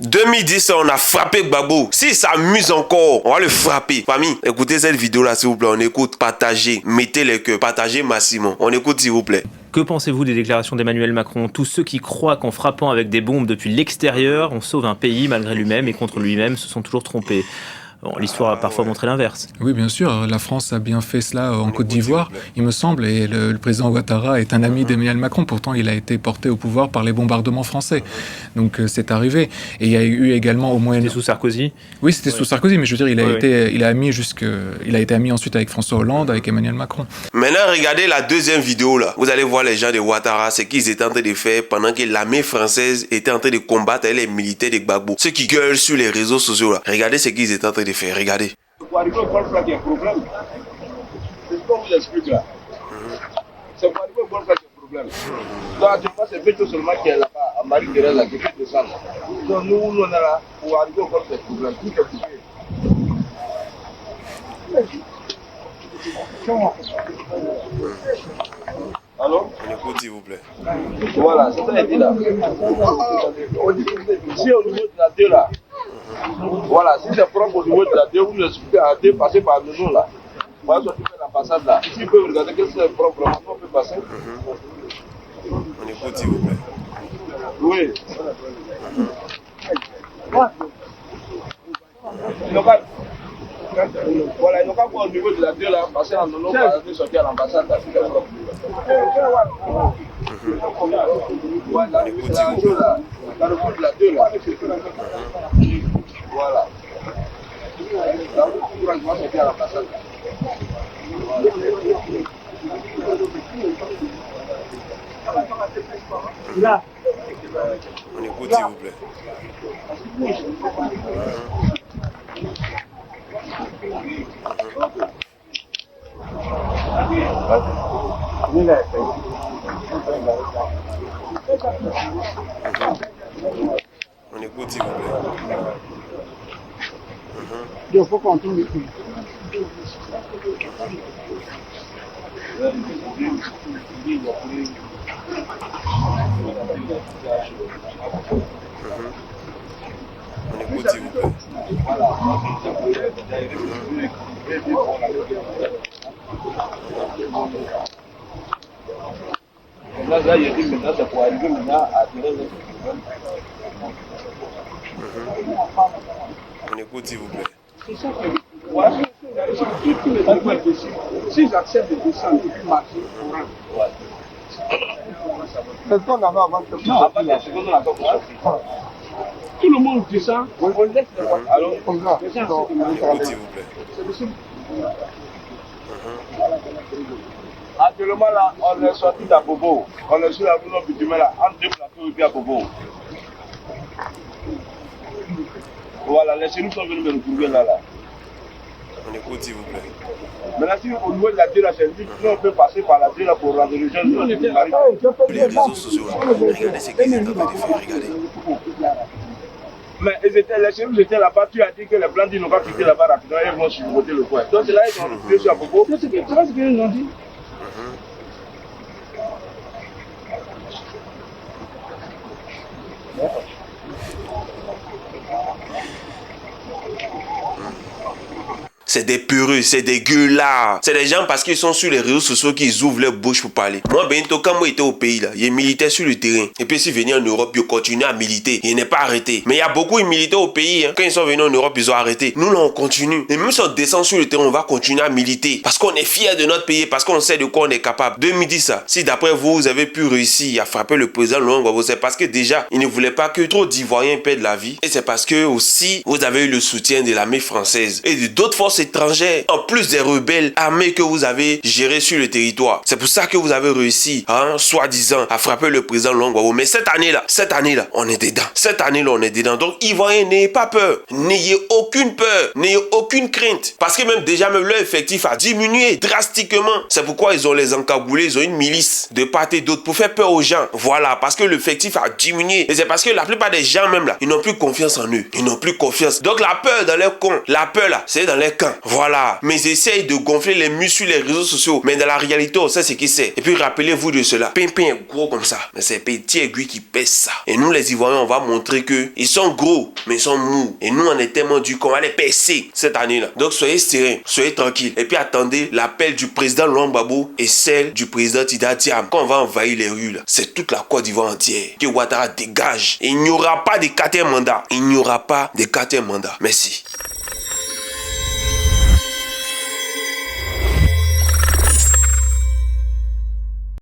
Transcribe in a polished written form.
2010, on a frappé Gbagbo. S'il s'amuse encore, on va le frapper. Famille, écoutez cette vidéo-là, s'il vous plaît. On écoute, partagez, mettez les cœurs, partagez massivement. On écoute, s'il vous plaît. Que pensez-vous des déclarations d'Emmanuel Macron? Tous ceux qui croient qu'en frappant avec des bombes depuis l'extérieur, on sauve un pays malgré lui-même et contre lui-même se sont toujours trompés. Bon, l'histoire a parfois montré l'inverse. Oui, bien sûr. La France a bien fait cela en Côte d'Ivoire, il me semble, et le président Ouattara est un ami d'Emmanuel Macron. Pourtant, il a été porté au pouvoir par les bombardements français. Donc, c'est arrivé. Et il y a eu également au Moyen... C'était sous Sarkozy? Oui, c'était sous Sarkozy, mais je veux dire, il a été ami ensuite avec François Hollande, avec Emmanuel Macron. Maintenant, regardez la deuxième vidéo là. Vous allez voir les gens de Ouattara, ce qu'ils étaient en train de faire pendant que l'armée française était en train de combattre les militaires de Gbagbo. Ceux qui gueulent sur les réseaux sociaux là. Regardez ce qu'ils étaient en train de faire. Regardez. Pour arriver au Golfe, il y a un problème. C'est ce qu'on vous explique là. C'est pour arriver au Golfe, il y a un problème. Donc, actuellement, c'est Beto seulement qui est là-bas, à Marie-Thérèse, là, qui fait descendre. Donc, nous, on est là, pour arriver au Golfe, il y a un problème. Tout est coupé. Alors? On écoute, s'il vous plaît. Voilà, c'est ça qu'il dit là. Si au niveau de la 2 là, voilà, si c'est propre au niveau de la 2, vous expliquez à 2 passer par nous là. Moi, je suis fait l'ambassade là. Si vous pouvez regarder que c'est propre, on peut passer. On écoute, s'il vous plaît. Oui. Voilà, ils n'ont pas au niveau de la 2 là, passer en nous, passer sortir à l'ambassade là. Voilà, le niveau de la 2 là. Dans le niveau de la 2 là. Voilà. Là, vous pouvez sortir à l'ambassade. Là. On écoute, s'il vous plaît. On écoute, s'il vous plaît. Il faut qu'on tourne ici. On écoute, s'il vous plaît. Là, il y a dit maintenant, c'est pour arriver maintenant à tirer le On écoute, s'il vous plaît. C'est ça que voilà. Si j'accepte de descendre et puis marcher, on rentre. C'est ce qu'on avait avant de sortir. Non, avant de sortir, on a encore sorti. Tout le monde descend, on laisse les voitures. Alors, comme ça. On écoute, s'il vous plaît. C'est possible. Actuellement, là, on est sorti d'Abobo. On est sur la boulot bitumen là, entre deux plateaux et puis à Bobo. Voilà, les chenilles sont venus me retrouver là. On écoute, s'il vous plaît. Maintenant, si au niveau de la deux, là, c'est lui, on peut passer par la deux là pour rendre les gens. Les réseaux sociaux, là. Regardez ce qu'ils étaient en train de faire. Regardez. Mais les chenilles étaient là-bas, tu as dit que les blancs n'ont pas quitté là-bas rapidement et ils vont survoter le coin. Donc c'est là qu'ils ont retrouvé sur Apopo. Tu vois ce qu'ils ont dit? C'est des peureux, c'est des gueulards. C'est des gens parce qu'ils sont sur les réseaux sociaux qu'ils ouvrent leur bouche pour parler. Moi, bientôt, quand moi j'étais au pays, là, il militait sur le terrain. Et puis, s'ils venaient en Europe, ils continuaient à militer. Ils n'est pas arrêté. Mais il y a beaucoup de militaires au pays. Hein. Quand ils sont venus en Europe, ils ont arrêté. Nous, là, on continue. Et même si on descend sur le terrain, on va continuer à militer. Parce qu'on est fiers de notre pays, parce qu'on sait de quoi on est capable. 2010, ça. Si d'après vous, vous avez pu réussir à frapper le président Laurent Gbagbo, c'est parce que déjà, il ne voulait pas que trop d'Ivoiriens perdent la vie. Et c'est parce que aussi, vous avez eu le soutien de l'armée française et d'autres forces étrangères. En plus des rebelles armés que vous avez gérés sur le territoire. C'est pour ça que vous avez réussi, soi-disant, à frapper le président Laurent Gbagbo. Mais cette année-là, on est dedans. Cette année-là, on est dedans. Donc, Ivoiriens, n'ayez pas peur. N'ayez aucune peur. N'ayez aucune crainte. Parce que même déjà, même leur effectif a diminué drastiquement. C'est pourquoi ils ont les encagoulés. Ils ont une milice de part et d'autre pour faire peur aux gens. Voilà, parce que l'effectif a diminué. Et c'est parce que la plupart des gens, même là, ils n'ont plus confiance en eux. Ils n'ont plus confiance. Donc, la peur dans leur camp, la peur là, c'est dans leur camp. content. Voilà. Mais ils essayent de gonfler les muscles sur les réseaux sociaux. Mais dans la réalité, on sait ce qui c'est. Et puis rappelez-vous de cela. Pimpin est gros comme ça. Mais c'est petit aiguille qui pèse ça. Et nous les Ivoiriens, on va montrer que ils sont gros, mais ils sont mous. Et nous, on est tellement durs qu'on va les percer cette année-là. Donc soyez sereins, soyez tranquilles. Et puis attendez l'appel du président Laurent Gbagbo et celle du président Tida Thiam. Quand on va envahir les rues là, c'est toute la Côte d'Ivoire entière. Que Ouattara dégage. Et il n'y aura pas de quatrième mandat. Il n'y aura pas de quatrième mandat. Merci.